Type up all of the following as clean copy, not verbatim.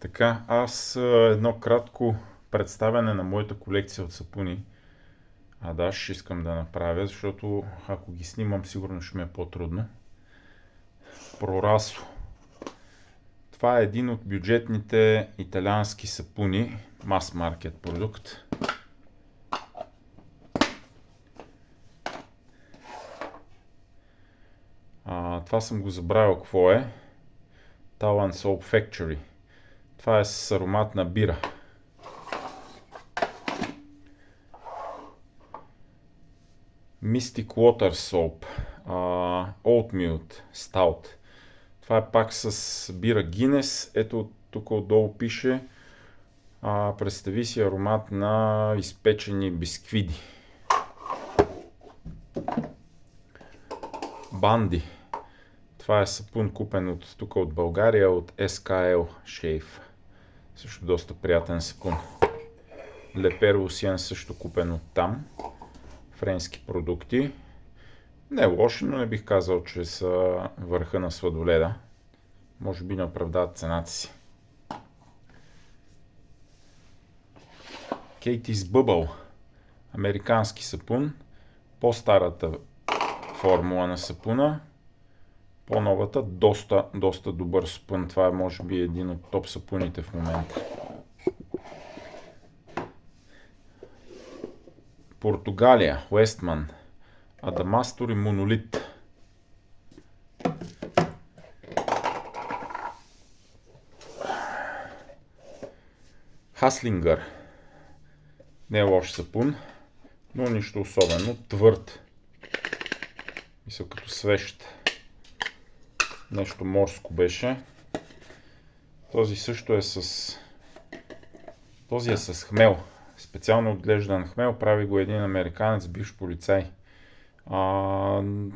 Така, едно кратко представяне на моята колекция от сапуни. Ще искам да направя, защото ако ги снимам, сигурно ще ми е по-трудно. Прорасо. Това е един от бюджетните италиански сапуни, мас-маркет продукт. Това съм го забравил какво е. Talent Soap Factory. Това е с аромат на бира. Mystic Water Soap. Oatmeal Stout. Това е пак с бира Guinness. Ето тук отдолу пише. Представи си аромат на изпечени бисквиди. Банди. Това е сапун купен тук от България, от SKL Shave. Също доста приятен сапун. Лепер Лусиен също купен от там. Френски продукти. Не лоши, но не бих казал, че са върха на сладоледа. Може би не оправдават цената си. Katie's Bubble. Американски сапун. По-старата формула на сапуна. По-новата, доста добър сапун. Това е може би един от топ сапуните в момента. Португалия, Westman. Адамастор и Монолит. Хаслингър. Не е лош сапун, но нищо особено. Твърд. Мисля като свещ. Нещо морско беше. Този също е с... Този е с хмел. Специално отглеждан хмел. Прави го един американец, бивш полицай.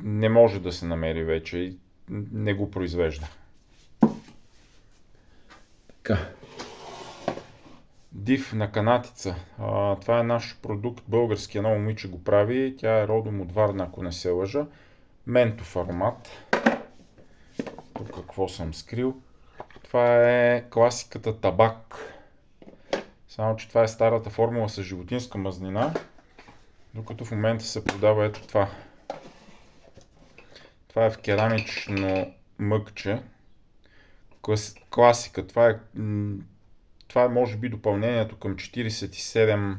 Не може да се намери вече и не го произвежда. Така. Див на канатица. Това е наш продукт, български, едно момиче го прави. Тя е родом от Варна, ако не се лъжа. Ментов аромат. Тук какво съм скрил. Това е класиката табак. Само, че това е старата формула с животинска мазнина. Докато в момента се продава ето това. Това е в керамично мъгче. Класика. Това е може би допълнението към 4711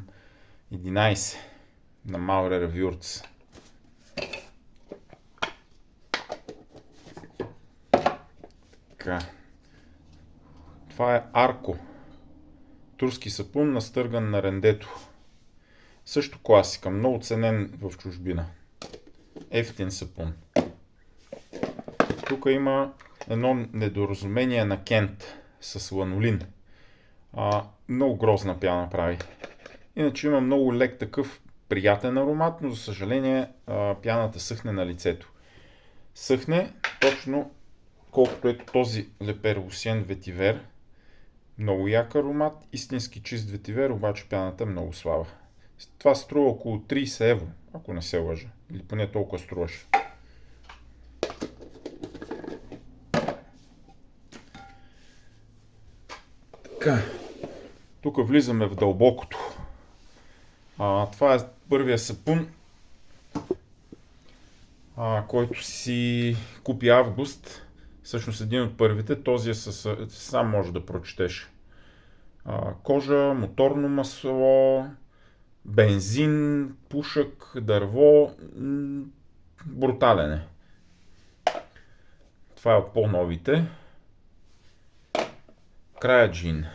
на Maurer Würz. Така. Това е Арко. Турски сапун, настърган на рендето. Също класика, много ценен в чужбина. Ефтин сапун. Тук има едно недоразумение на Кент с ланолин. Много грозна пяна прави. Иначе има много лек такъв приятен аромат, но за съжаление пяната съхне на лицето. Съхне точно колкото ето този Лепер Лусиен ветивер. Много як аромат, истински чист ветивер, обаче пяната е много слаба. Това струва около 30 евро, ако не се лъжа. Или поне толкова струваше. Така. Тук влизаме в дълбокото. Това е първия сапун, който си купи Август. Всъщност един от първите. Този е сам може да прочетеш. Кожа, моторно масло, бензин, пушък, дърво. Брутален е. Това е от по-новите. Краяджин.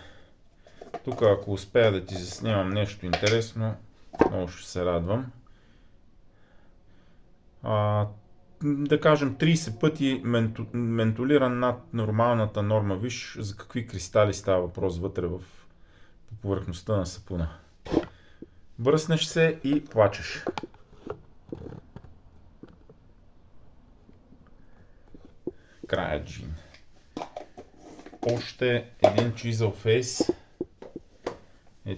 Тук ако успея да ти заснимам нещо интересно, много ще се радвам. Да кажем 30 пъти ментолиран над нормалната норма. Виж за какви кристали става въпрос вътре по повърхността на сапуна. Бръснеш се и плачеш. Краяджин. Още един Chisel Face.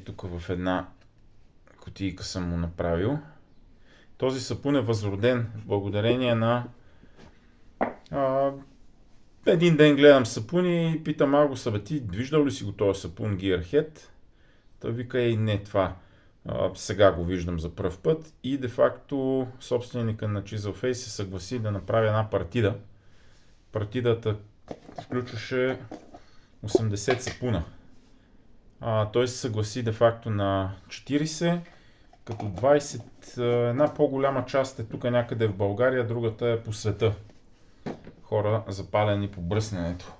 Тук в една кутийка съм му направил. Този сапун е възроден благодарение на Един ден гледам сапуни и питам Агуса, бе, ти виждал ли си го този сапун Gearhead? Той вика, не това. Сега го виждам за пръв път и де-факто собственика на Chisel Face се съгласи да направи една партида. Партидата включваше 80 сапуна. Той се съгласи де-факто на 40, като 20, една по-голяма част е тук някъде в България, другата е по света. Хора запалени по бръсненето.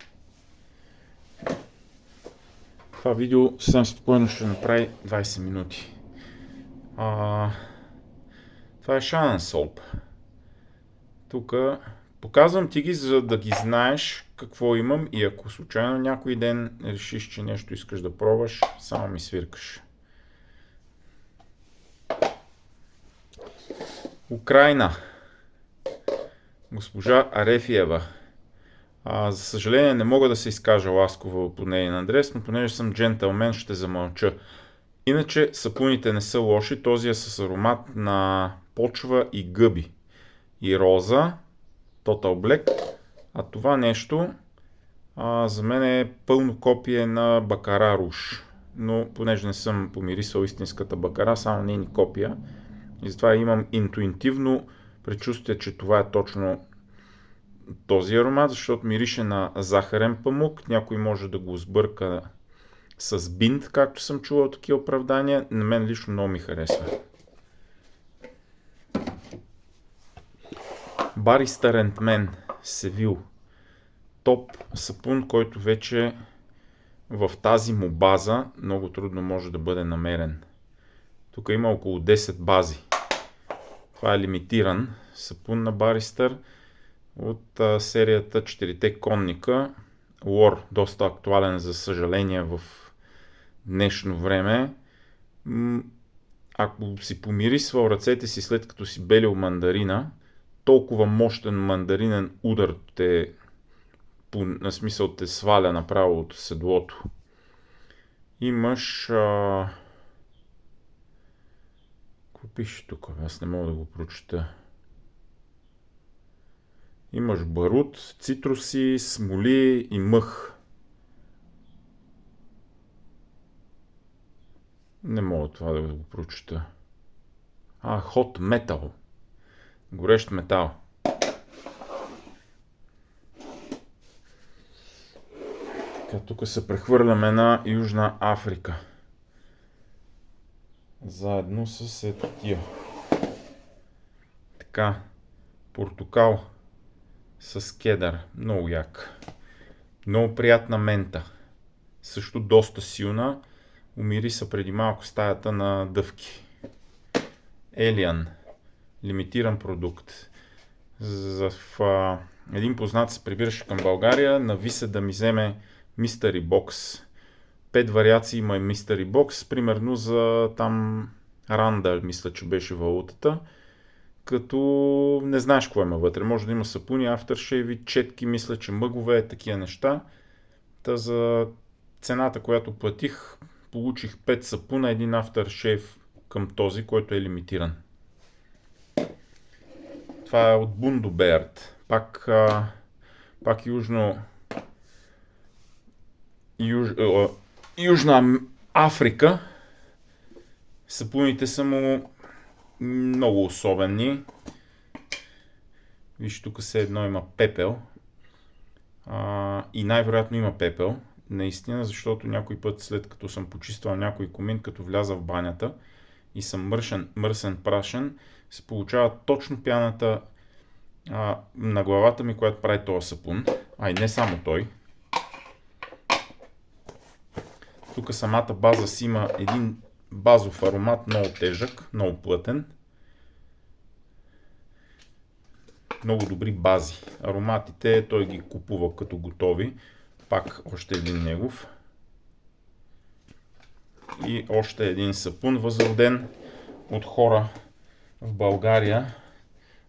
Това видео съвсем спокойно ще направи 20 минути. Това е Shannon Soap. Тук показвам ти ги, за да ги знаеш какво имам и ако случайно някой ден решиш, че нещо искаш да пробваш, само ми свиркаш. Украйна. Госпожа Арефиева. За съжаление не мога да се изкажа ласково по нейен адрес, но понеже съм джентълмен, ще замълча. Иначе сапуните не са лоши, този е с аромат на почва и гъби. И роза, Total Black, а това нещо за мен е пълно копие на Бакара Руш. Но понеже не съм помирисал истинската Бакара, само нейни копия. И затова имам интуитивно предчувствие, че това е точно този аромат, защото мирише на захарен памук. Някой може да го сбърка с бинт, както съм чувал такива оправдания. На мен лично много ми харесва. Barista and Men Seville. Топ сапун, който вече в тази му база много трудно може да бъде намерен. Тук има около 10 бази. Това е лимитиран сапун на Баристър от серията 4 конника. Лор, доста актуален за съжаление в днешно време. Ако си помирисвал ръцете си след като си белил мандарина, толкова мощен мандаринен удар на смисъл те сваля направо от седлото. Имаш... Какво пише тук? Аз не мога да го прочета. Имаш барут, цитруси, смоли и мъх. Не мога това да го прочета. Hot Metal. Горещ метал. Тук се прехвърляме на Южна Африка. Заедно с ето тия. Така, портокал с кедър. Много як. Много приятна мента. Също доста силна. Умириса преди малко стаята на дъвки. Елиан. Лимитиран продукт. Един познат се прибираше към България, нави се да ми вземе Mystery Box. 5 вариации има Mystery Box, примерно за там Ранда, мисля, че беше валутата. Като не знаеш какво има вътре. Може да има сапуни, афтершейви, четки, мисля, че мъгове, такива неща. Та за цената, която платих, получих 5 сапуна, един афтершейв към този, който е лимитиран. Това е от Бундоберт. Пак Южна Африка. Сапуните са му много особени. Виж, тук все едно има пепел. И най-вероятно има пепел. Наистина, защото някой път, след като съм почиствал някой комин, като вляза в банята и съм мърсен, прашен, се получава точно пяната на главата ми, която прави този сапун. И не само той. Тук самата база си има един базов аромат, много тежък, много плътен. Много добри бази. Ароматите той ги купува като готови. Пак още един негов. И още един сапун, възроден от хора в България,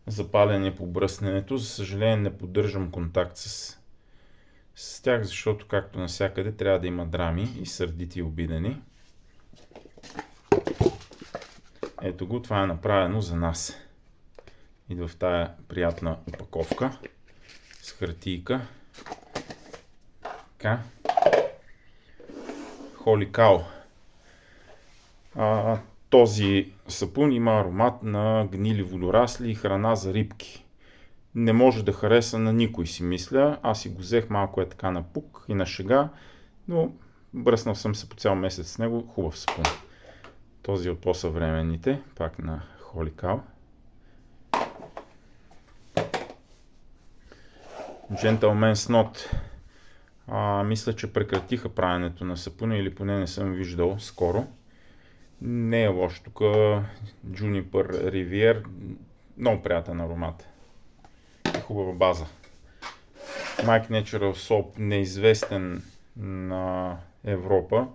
запалени по бръсненето. За съжаление не поддържам контакт с тях, защото както навсякъде трябва да има драми и сърдити и обидени. Ето го, това е направено за нас. Идва в тая приятна опаковка с хартийка. Така. Holy Cow. Този сапун има аромат на гнили водорасли и храна за рибки. Не може да хареса на никой, си мисля. Аз си го взех малко е така на пук и на шега, но бръснал съм се по цял месец с него. Хубав сапун. Този от по-съвременните, пак на Holy Cow. Gentleman's Knot. Мисля, че прекратиха правенето на сапуна или поне не съм виждал скоро. Не е лошо. Тук Juniper Rivière. Много приятен аромат. Хубава база. Mike Natural Soap, неизвестен на Европа.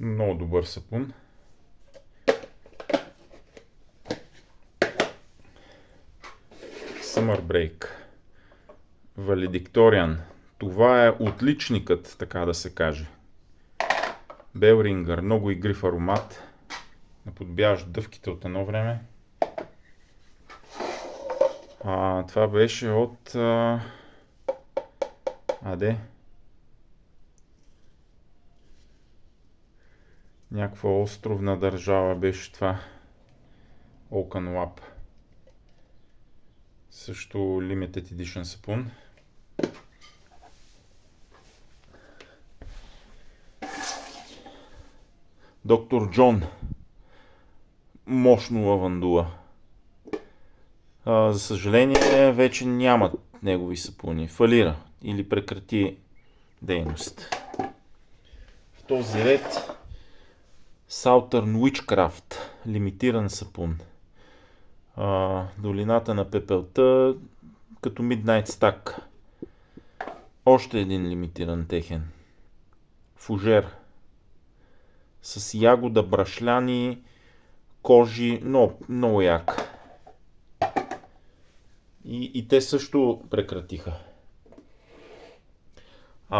Много добър сапун. Summer Break. Valedictorian. Това е отличникът, така да се каже. Белрингър. Много игрив аромат. Наподбяваш дъвките от едно време. Това беше от... някаква островна държава беше това. Oaken Lab. Също Limited Edition сапун. Доктор Джон. Мощно лавандула. За съжаление, вече няма негови сапуни. Фалира или прекрати дейност. В този ред Southern Witchcraft. Лимитиран сапун. Долината на пепелта като Midnight Stack. Още един лимитиран техен. Фужер. С ягода, брашляни, кожи, много як. И те също прекратиха.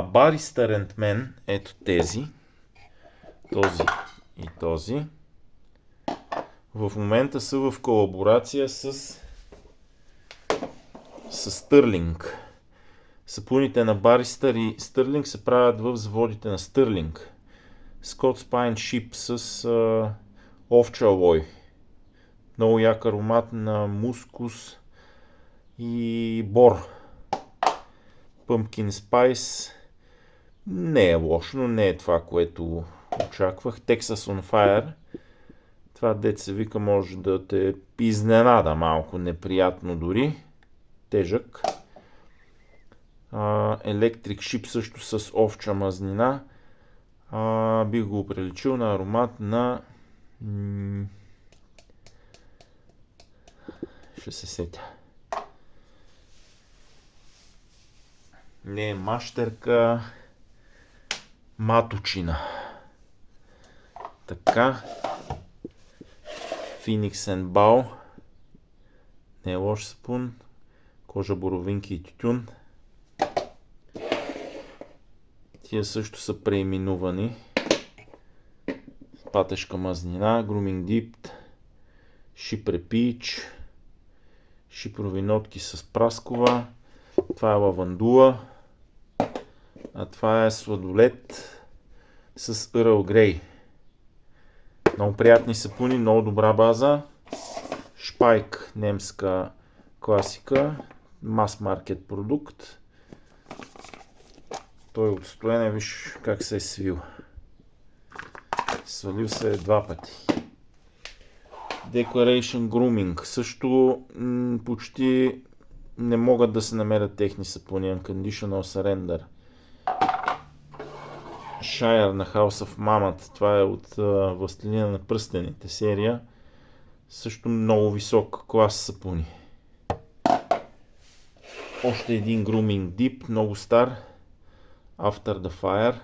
Бариста Рентмен, ето тези, този и този, в момента са в колаборация с Стърлинг. Сапуните на Баристър и Стърлинг се правят в заводите на Стърлинг. Scots Pine Ship с овча алой. Много як аромат на мускус и бор. Pumpkin Spice. Не е лошо, но не е това, което очаквах. Texas on Fire. Това деца вика може да те изненада малко, неприятно дори. Тежък. Electric Ship също с овча мазнина. Бих го приличил на аромат на... ще се сетя. Не е мащерка, маточина. Така. Phoenix and Bow. Не е лош сапун. Кожа, боровинки и тютюн. Тия също са преименувани. Патешка мазнина, Grooming Deep, Шипре Пич, шипрови нотки с праскова. Това е лавандула. А това е сладолет с Earl Grey. Много приятни сапуни, много добра база. Шпайк, немска класика, мас-маркет продукт. Той от стоене, виж как се е свил. Свалил се два пъти. Declaration Grooming. Също почти не могат да се намерят техни сапуни. Unconditional Surrender. Shire на House of Mammoth. Това е от Властелина на пръстените серия. Също много висок клас сапуни. Още един Grooming Deep, много стар. After the Fire.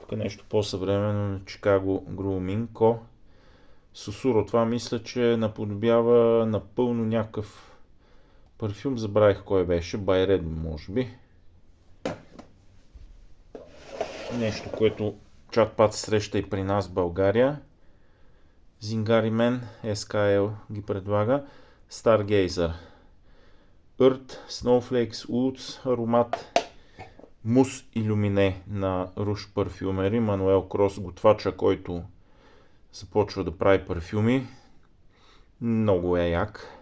Тук нещо по-съвременно на Chicago Grooming Co. Сусуро. Това мисля, че наподобява напълно някакъв парфюм. Забравих кой беше. Байред, може би. Нещо, което чак пат се среща и при нас в България. Zingari Men, SKL ги предлага. Stargazer. Earth, Snowflakes, Woods, аромат. Мус Илюмине на Rouge Parfumerie, Мануел Крос, готвача, който започва да прави парфюми. Много е як.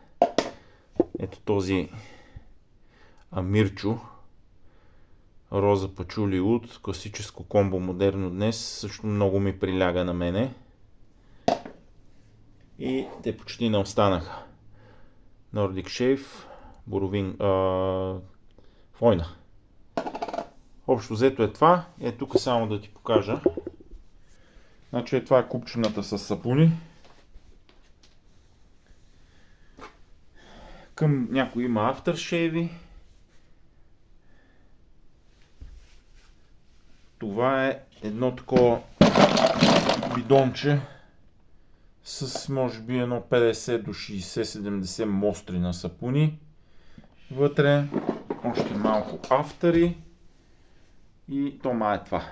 Ето този Амирчо, роза пачули уд, класическо комбо модерно днес, също много ми приляга на мене. И те почти не останаха. Nordic Shave, боровин, Фойна. Общо взето е това. Тук само да ти покажа. Значи това е купчината с сапуни. Към някой има афтершейви. Това е едно такова бидонче с може би едно 50 до 60-70 мостри на сапуни. Вътре още малко афтери и това е това.